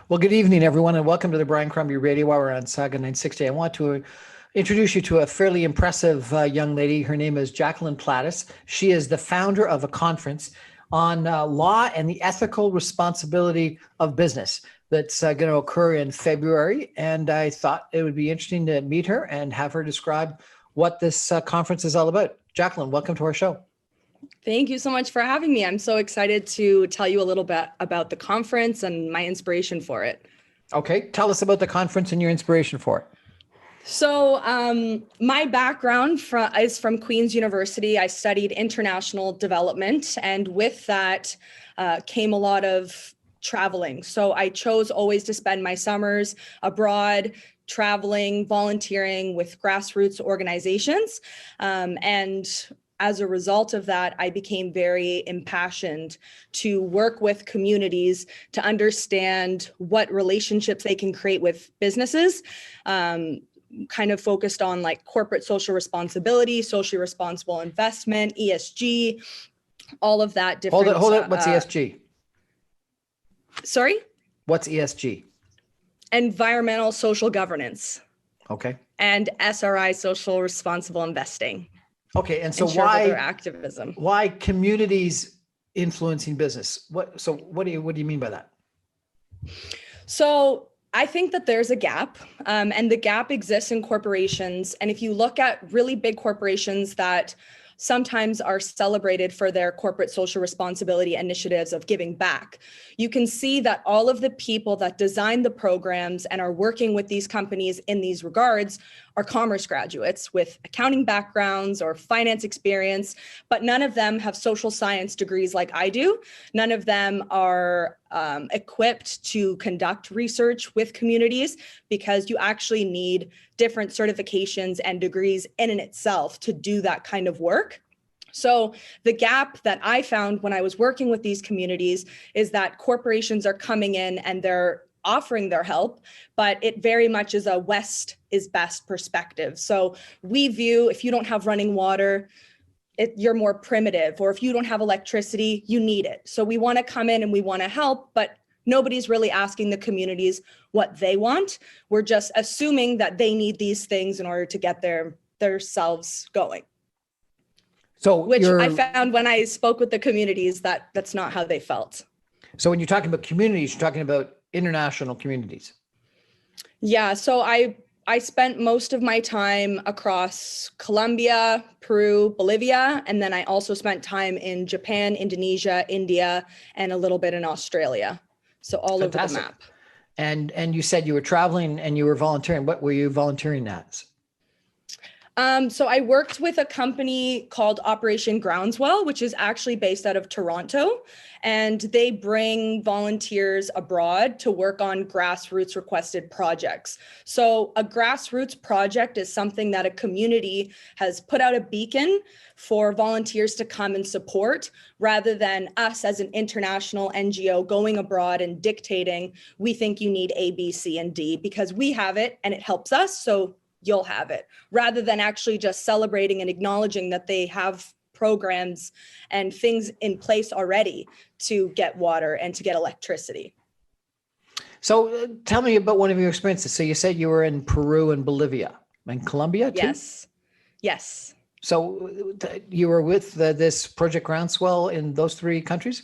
Well, good evening, everyone, and welcome to the Brian Crombie Radio Hour on Saga 960. I want to introduce you to a fairly impressive young lady. Her name is Jacquelyn Platis. She is the founder of a conference on law and the ethical responsibility of business that's going to occur in February. And I thought it would be interesting to meet her and have her describe what this conference is all about. Jacquelyn, welcome to our show. Thank you so much for having me. I'm so excited to tell you a little bit about the conference and my inspiration for it. Okay, tell us about the conference and your inspiration for it. So my background is from Queen's University. I studied international development, and with that came a lot of traveling. So I chose always to spend my summers abroad, traveling, volunteering with grassroots organizations, and as a result of that, I became very impassioned to work with communities to understand what relationships they can create with businesses, kind of focused on like corporate social responsibility, socially responsible investment, ESG, all of that different. Hold it. What's ESG? Sorry? What's ESG? Environmental social governance. Okay. And SRI, social responsible investing. Okay, and so why communities influencing business? What do you mean by that? So I think that there's a gap, and the gap exists in corporations. And if you look at really big corporations that sometimes are celebrated for their corporate social responsibility initiatives of giving back, you can see that all of the people that design the programs and are working with these companies in these regards are commerce graduates with accounting backgrounds or finance experience, but none of them have social science degrees like I do. None of them are equipped to conduct research with communities, because you actually need different certifications and degrees in and itself to do that kind of work. So the gap that I found when I was working with these communities is that corporations are coming in and they're offering their help, but it very much is a West is best perspective. So we view, if you don't have running water, you're more primitive, or if you don't have electricity, you need it. So we want to come in and we want to help, but nobody's really asking the communities what they want. We're just assuming that they need these things in order to get their selves going. So which I found when I spoke with the communities that's not how they felt. So when you're talking about communities, you're talking about international communities. Yeah, so I spent most of my time across Colombia, Peru, Bolivia, and then I also spent time in Japan, Indonesia, India, and a little bit in Australia. So all Fantastic. Over the map. And you said you were traveling and you were volunteering. What were you volunteering as? So I worked with a company called Operation Groundswell, which is actually based out of Toronto, and they bring volunteers abroad to work on grassroots requested projects. So a grassroots project is something that a community has put out a beacon for volunteers to come and support, rather than us as an international NGO going abroad and dictating, we think you need A, B, C, and D because we have it and it helps us. So you'll have it, rather than actually just celebrating and acknowledging that they have programs and things in place already to get water and to get electricity. So tell me about one of your experiences. So you said you were in Peru and Bolivia and Colombia too? Yes. So you were with this Project Groundswell in those three countries?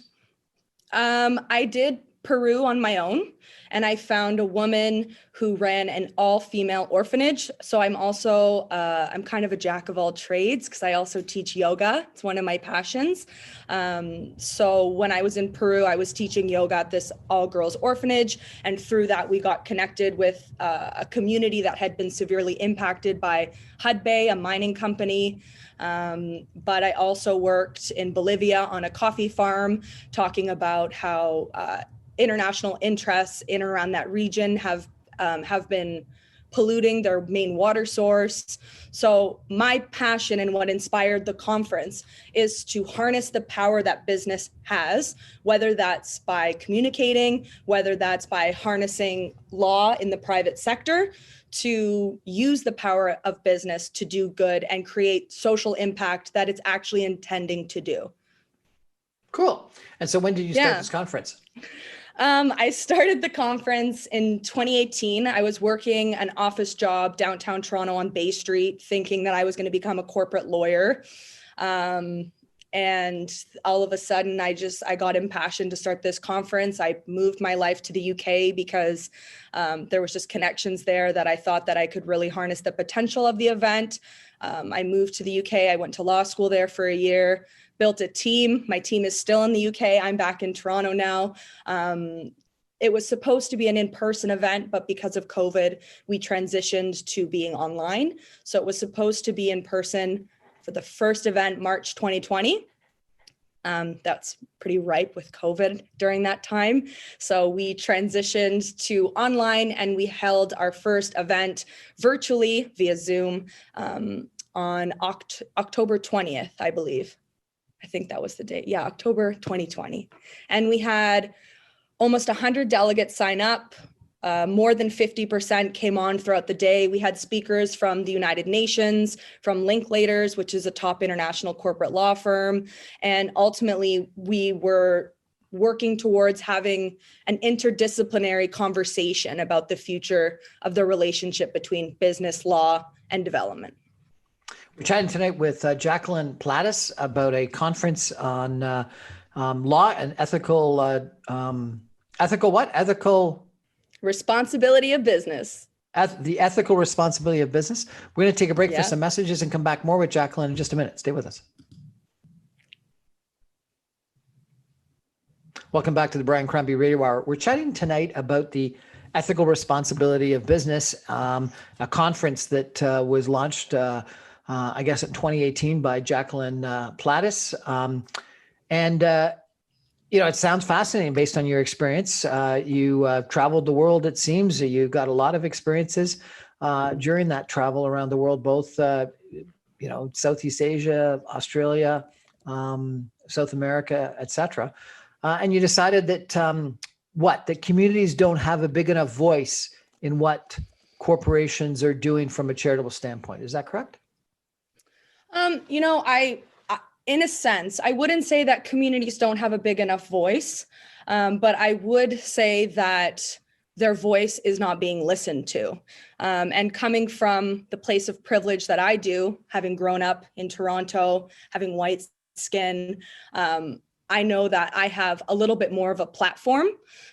I did Peru on my own, and I found a woman who ran an all-female orphanage. So I'm also, I'm kind of a jack of all trades because I also teach yoga. It's one of my passions. So when I was in Peru, I was teaching yoga at this all-girls orphanage. And through that, we got connected with a community that had been severely impacted by Hudbay, a mining company. But I also worked in Bolivia on a coffee farm, talking about how international interests in and around that region have been polluting their main water source. So my passion and what inspired the conference is to harness the power that business has, whether that's by communicating, whether that's by harnessing law in the private sector, to use the power of business to do good and create social impact that it's actually intending to do. Cool. And so when did you start this conference? I started the conference in 2018. I was working an office job downtown Toronto on Bay Street, thinking that I was going to become a corporate lawyer. And all of a sudden, I got impassioned to start this conference. I moved my life to the UK because there was just connections there that I thought that I could really harness the potential of the event. I moved to the UK. I went to law school there for a year. Built a team. My team is still in the UK. I'm back in Toronto now. It was supposed to be an in-person event, but because of COVID, we transitioned to being online. So it was supposed to be in person for the first event, March 2020. That's pretty ripe with COVID during that time. So we transitioned to online and we held our first event virtually via Zoom on October 20th, I believe. I think that was the date. Yeah, October 2020. And we had almost 100 delegates sign up. More than 50% came on throughout the day. We had speakers from the United Nations, from Linklaters, which is a top international corporate law firm. And ultimately, we were working towards having an interdisciplinary conversation about the future of the relationship between business, law, and development. We're chatting tonight with Jacquelyn Platis about a conference on law and ethical responsibility of business. The ethical responsibility of business. We're going to take a break for some messages and come back more with Jacquelyn in just a minute. Stay with us. Welcome back to the Brian Crombie Radio Hour. We're chatting tonight about the ethical responsibility of business, a conference that was launched I guess in 2018 by Jacquelyn Platis. It sounds fascinating based on your experience. You traveled the world, it seems. You got a lot of experiences during that travel around the world, both, Southeast Asia, Australia, South America, etc. And you decided that that communities don't have a big enough voice in what corporations are doing from a charitable standpoint. Is that correct? In a sense, I wouldn't say that communities don't have a big enough voice, but I would say that their voice is not being listened to. And coming from the place of privilege that I do, having grown up in Toronto, having white skin, I know that I have a little bit more of a platform,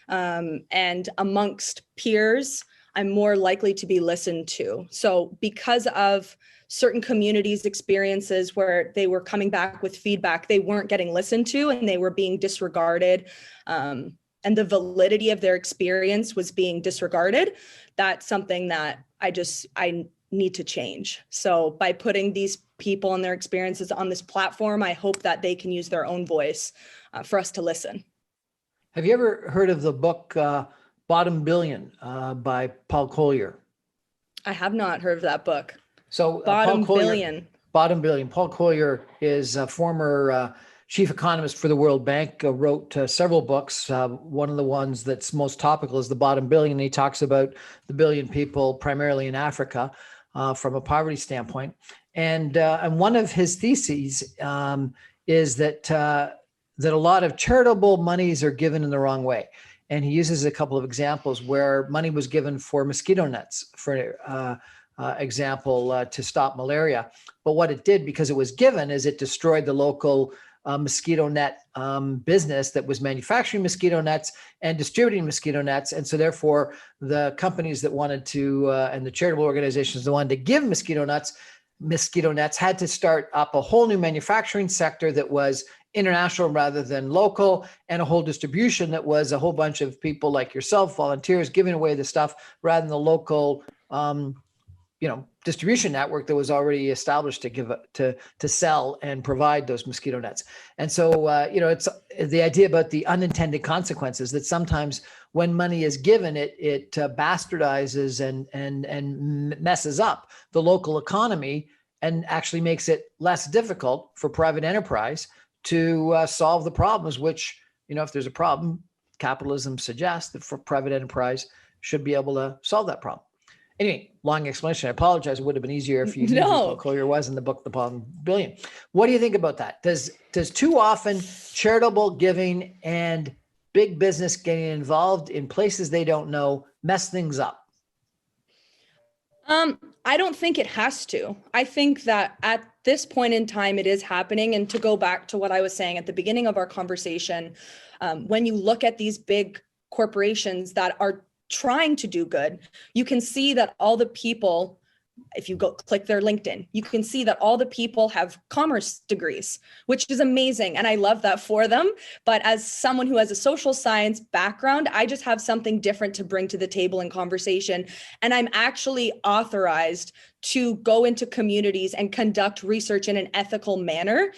and amongst peers, I'm more likely to be listened to. So because of certain communities' experiences where they were coming back with feedback, they weren't getting listened to and they were being disregarded, and the validity of their experience was being disregarded, that's something that I need to change. So by putting these people and their experiences on this platform, I hope that they can use their own voice for us to listen. Have you ever heard of the book Bottom Billion by Paul Collier? I have not heard of that book. So Bottom Billion. Paul Collier is a former chief economist for the World Bank, wrote several books. One of the ones that's most topical is The Bottom Billion. He talks about the billion people primarily in Africa from a poverty standpoint. And one of his theses is that a lot of charitable monies are given in the wrong way. And he uses a couple of examples where money was given for mosquito nets, for example, to stop malaria. But what it did, because it was given, is it destroyed the local mosquito net business that was manufacturing mosquito nets and distributing mosquito nets. And so therefore, the companies that wanted to, and the charitable organizations that wanted to give mosquito nets had to start up a whole new manufacturing sector that was international rather than local, and a whole distribution that was a whole bunch of people like yourself, volunteers, giving away the stuff rather than the local distribution network that was already established to give to sell and provide those mosquito nets. And so it's the idea about the unintended consequences, that sometimes when money is given, it bastardizes and messes up the local economy and actually makes it less difficult for private enterprise to solve the problems, which, if there's a problem, capitalism suggests that for private enterprise should be able to solve that problem. Anyway, long explanation. I apologize. It would have been easier if you knew who Paul Collier was in the book, The Bottom Billion. What do you think about that? Does too often charitable giving and big business getting involved in places they don't know mess things up? I don't think it has to. I think that at this point in time, it is happening. And to go back to what I was saying at the beginning of our conversation, when you look at these big corporations that are trying to do good, you can see that all the people, if you go click their LinkedIn, you can see that all the people have commerce degrees, which is amazing. And I love that for them. But as someone who has a social science background, I just have something different to bring to the table in conversation. And I'm actually authorized to go into communities and conduct research in an ethical manner.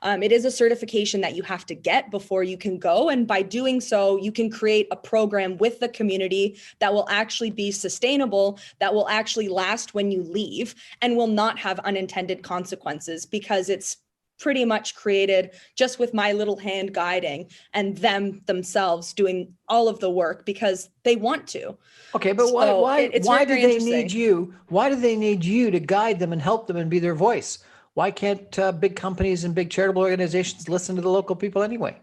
It is a certification that you have to get before you can go. And by doing so, you can create a program with the community that will actually be sustainable, that will actually last when you leave, and will not have unintended consequences, because it's pretty much created just with my little hand guiding and them themselves doing all of the work because they want to. Okay, but So why it's do very they interesting. need you? Why do they need you to guide them and help them and be their voice? Why can't big companies and big charitable organizations listen to the local people anyway?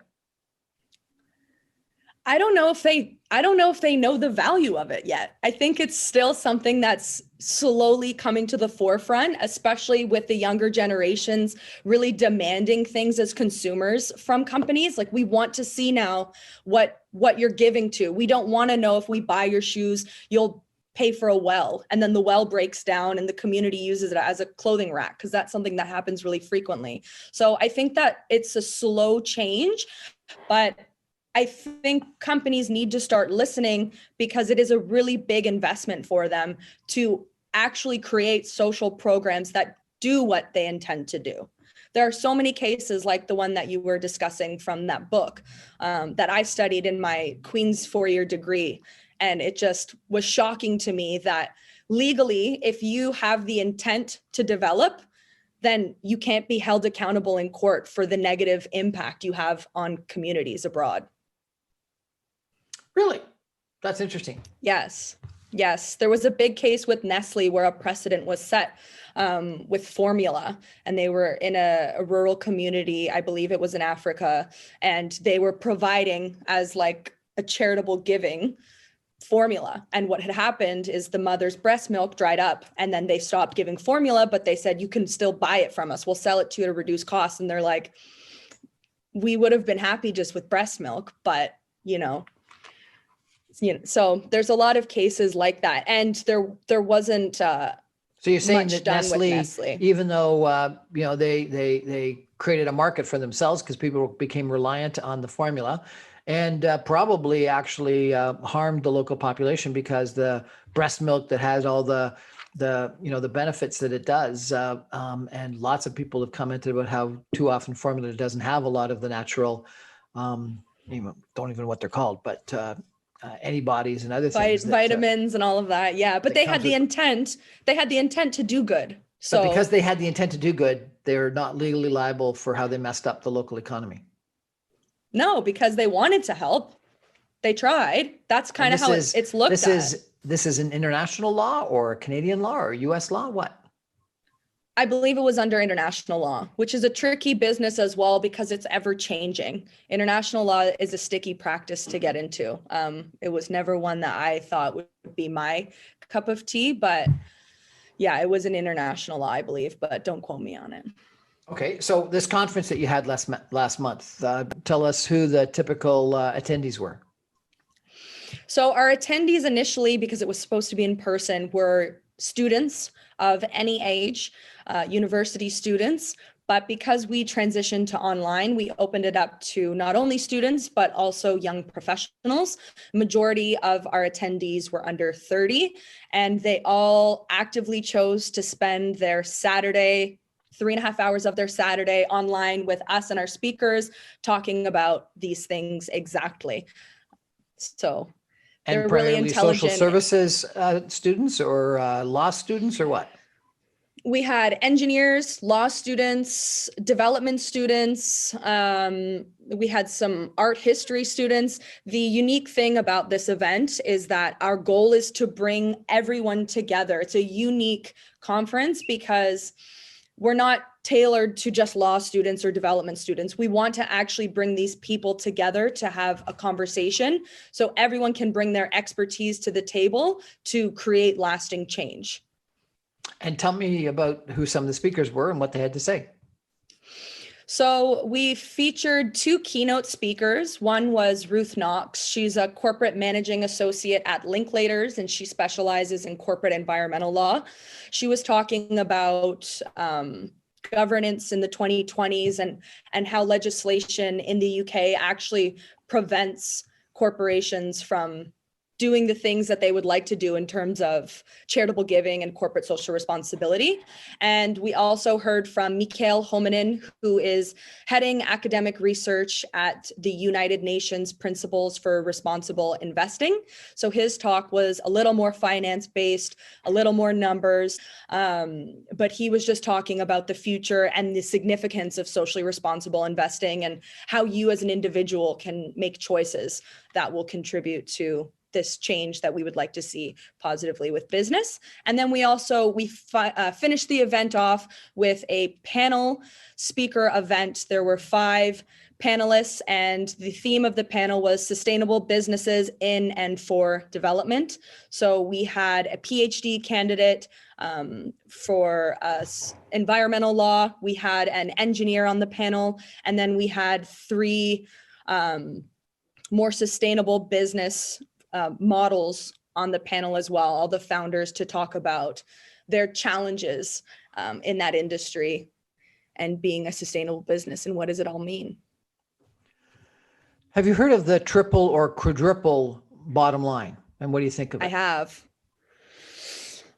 I don't know if they know the value of it yet. I think it's still something that's slowly coming to the forefront, especially with the younger generations really demanding things as consumers from companies. Like, we want to see now what you're giving to. We don't want to know if we buy your shoes, you'll pay for a well, and then the well breaks down and the community uses it as a clothing rack, because that's something that happens really frequently. So I think that it's a slow change, but I think companies need to start listening, because it is a really big investment for them to actually create social programs that do what they intend to do. There are so many cases like the one that you were discussing from that book that I studied in my Queen's 4-year degree. And it just was shocking to me that legally, if you have the intent to develop, then you can't be held accountable in court for the negative impact you have on communities abroad. Really? That's interesting. Yes. There was a big case with Nestle where a precedent was set with formula, and they were in a rural community, I believe it was in Africa, and they were providing as like a charitable giving formula. And what had happened is the mother's breast milk dried up, and then they stopped giving formula, but they said, you can still buy it from us. We'll sell it to you at a reduced cost. And they're like, we would have been happy just with breast milk, but so there's a lot of cases like that. And there wasn't So you're saying much that done with Nestle. even though they created a market for themselves because people became reliant on the formula, and probably actually harmed the local population, because the breast milk that has all the benefits that it does, and lots of people have commented about how too often formula doesn't have a lot of the natural, don't even know what they're called, but antibodies and other things, vitamins and all of that. Yeah, but they had the intent. They had the intent to do good. So but because they had the intent to do good, they're not legally liable for how they messed up the local economy. No, because they wanted to help. They tried. That's kind of how it's looked at. This is an international law or a Canadian law or US law? What? I believe it was under international law, which is a tricky business as well, because it's ever changing. International law is a sticky practice to get into. It was never one that I thought would be my cup of tea, but yeah, it was an international law, I believe, but don't quote me on it. Okay, so this conference that you had last month, tell us who the typical attendees were. So our attendees initially, because it was supposed to be in person, were students of any age, university students. But because we transitioned to online, we opened it up to not only students, but also young professionals. Majority of our attendees were under 30, and they all actively chose to spend their Saturday, 3.5 hours of their Saturday online with us and our speakers, talking about these things exactly. So they're really intelligent. Social services students or law students or what? We had engineers, law students, development students. We had some art history students. The unique thing about this event is that our goal is to bring everyone together. It's a unique conference because we're not tailored to just law students or development students. We want to actually bring these people together to have a conversation so everyone can bring their expertise to the table to create lasting change. And tell me about who some of the speakers were and what they had to say. So we featured 2 keynote speakers. One was Ruth Knox. She's a corporate managing associate at Linklaters, and she specializes in corporate environmental law. She was talking about governance in the 2020s and how legislation in the UK actually prevents corporations from doing the things that they would like to do in terms of charitable giving and corporate social responsibility. And we also heard from Mikael Hominen, who is heading academic research at the United Nations Principles for Responsible Investing. So his talk was a little more finance-based, a little more numbers, but he was just talking about the future and the significance of socially responsible investing and how you as an individual can make choices that will contribute to this change that we would like to see positively with business. And then we finished the event off with a panel speaker event. There were 5 panelists, and the theme of the panel was sustainable businesses in and for development. So we had a PhD candidate for environmental law. We had an engineer on the panel, and then we had 3 more sustainable business models on the panel as well, all the founders to talk about their challenges in that industry and being a sustainable business and what does it all mean. Have you heard of the triple or quadruple bottom line? And what do you think of it? I have.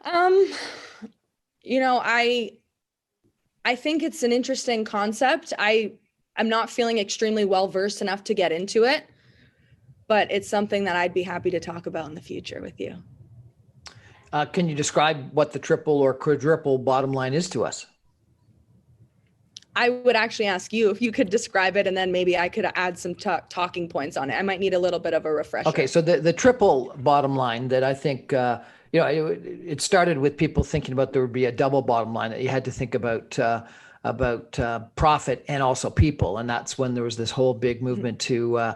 I think it's an interesting concept. I'm not feeling extremely well versed enough to get into it, but it's something that I'd be happy to talk about in the future with you. Can you describe what the triple or quadruple bottom line is to us? I would actually ask you if you could describe it, and then maybe I could add some talking points on it. I might need a little bit of a refresher. Okay, so the triple bottom line that I think, it started with people thinking about there would be a double bottom line, that you had to think about profit and also people. And that's when there was this whole big movement to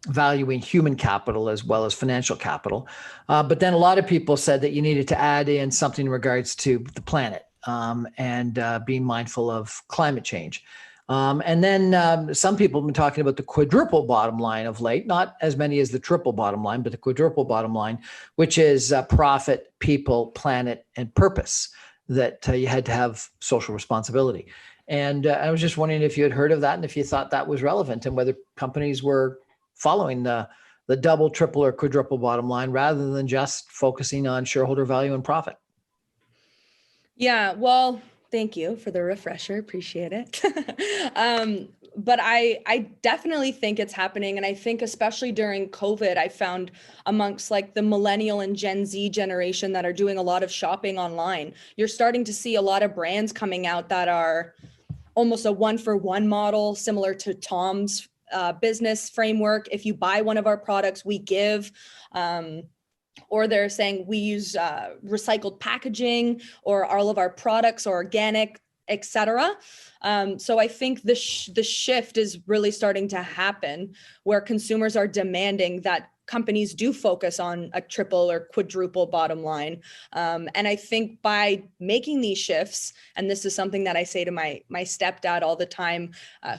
valuing human capital as well as financial capital. But then a lot of people said that you needed to add in something in regards to the planet and being mindful of climate change. And then some people have been talking about the quadruple bottom line of late, not as many as the triple bottom line, but the quadruple bottom line, which is profit, people, planet, and purpose, that you had to have social responsibility. And I was just wondering if you had heard of that and if you thought that was relevant and whether companies were following the double, triple, or quadruple bottom line rather than just focusing on shareholder value and profit. Yeah, well, thank you for the refresher. Appreciate it. But I definitely think it's happening. And I think especially during COVID, I found amongst like the millennial and Gen Z generation that are doing a lot of shopping online, you're starting to see a lot of brands coming out that are almost a 1-for-1 model, similar to Tom's business framework. If you buy one of our products, we give, or they're saying we use recycled packaging, or all of our products are organic, etc. So I think the shift is really starting to happen where consumers are demanding that companies do focus on a triple or quadruple bottom line. And I think by making these shifts, and this is something that I say to my stepdad all the time,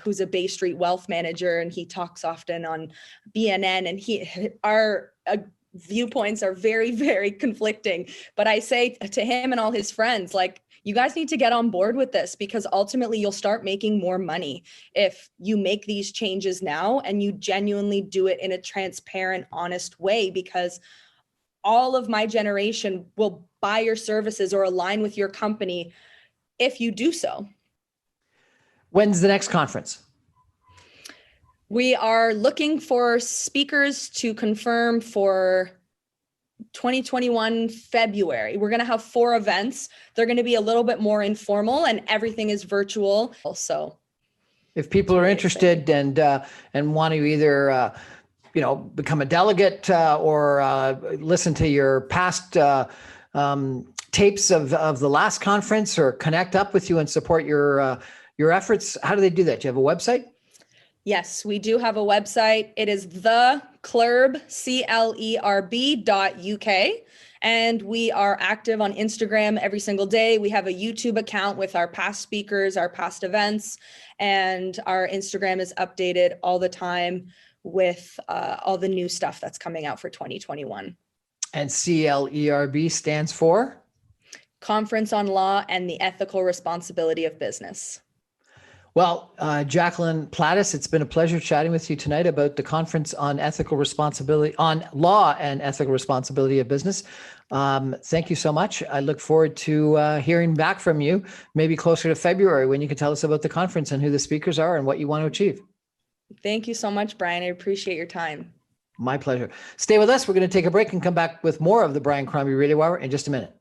who's a Bay Street wealth manager, and he talks often on BNN, and our viewpoints are very, very conflicting. But I say to him and all his friends, like, you guys need to get on board with this, because ultimately you'll start making more money if you make these changes now and you genuinely do it in a transparent, honest way, because all of my generation will buy your services or align with your company if you do so. When's the next conference? We are looking for speakers to confirm for 2021 February. We're going to have 4 events. They're going to be a little bit more informal, and everything is virtual. Also, if people are interested and want to either become a delegate or listen to your past tapes of the last conference or connect up with you and support your efforts, how do they do that? Do you have a website? Yes, we do have a website. It is the CLERB, CLERB.UK. And we are active on Instagram every single day. We have a YouTube account with our past speakers, our past events, and our Instagram is updated all the time with all the new stuff that's coming out for 2021. And CLERB stands for? Conference on Law and the Ethical Responsibility of Business. Well, Jacquelyn Platis, it's been a pleasure chatting with you tonight about the conference on ethical responsibility, on law and ethical responsibility of business. Thank you so much. I look forward to hearing back from you, maybe closer to February, when you can tell us about the conference and who the speakers are and what you want to achieve. Thank you so much, Brian. I appreciate your time. My pleasure. Stay with us. We're going to take a break and come back with more of the Brian Crombie Radio Hour in just a minute.